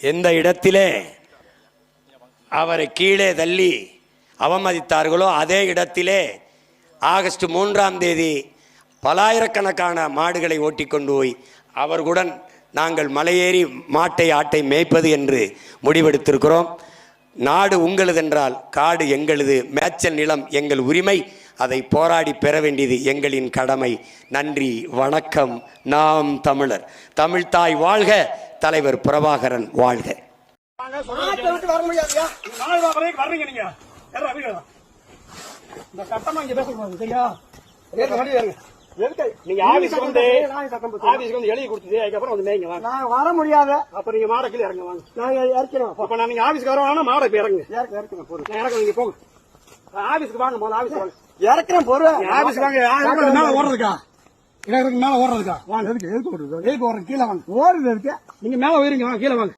எந்த இடத்திலே அவரை கீழே தள்ளி அவமதித்தார்களோ அதே இடத்திலே ஆகஸ்ட் 3ஆம் தேதி பலாயிரக்கணக்கான மாடுகளை ஓட்டிக்கொண்டு போய் அவர்களுடன் நாங்கள் மலையேறி மாட்டை ஆட்டை மேய்ப்பது என்று முடிவெடுத்திருக்கிறோம். நாடு உங்களுதென்றால் காடு எங்களது, மேய்ச்சல் நிலம் எங்கள் உரிமை, அதை போராடி பெற வேண்டியது எங்களின் கடமை. நன்றி, வணக்கம். நாம் தமிழர். தமிழ்தாய் வாழ்க, தலைவர் பிரபாகரன் வாழ்க. நீங்க ஆபீஸ்க்கு வந்து எழுதி கொடுத்தது அதுக்கப்புறம் வந்து மேய்ங்க வாங்க. நான் வர முடியாத. அப்ப நீங்க மாடை கீழே இறங்க வாங்க. நான் இறக்கிறேன். அப்ப நான் நீங்க ஆபீஸ்க்கு வரவானா மாடை போய் இறங்க. இறக்குங்க போறேன். இறக்க நீங்க போங்க. ஆபீஸ்க்கு வாங்க, முதல்ல ஆபீஸ் வாங்க. இறக்குறேன் போறேன். ஆபீஸ்க்கு வாங்க. மேல ஓடுறதுக்கா? இறக்குறதுக்கு மேல ஓடுறதுக்கா? வாங்க. எதுக்கு ஓடுறது? எதுக்கு ஓடுறது? கீழே வாங்க. ஓடுறது இருக்கு. நீங்க மேல போயிருங்க, வாங்க கீழே வாங்க.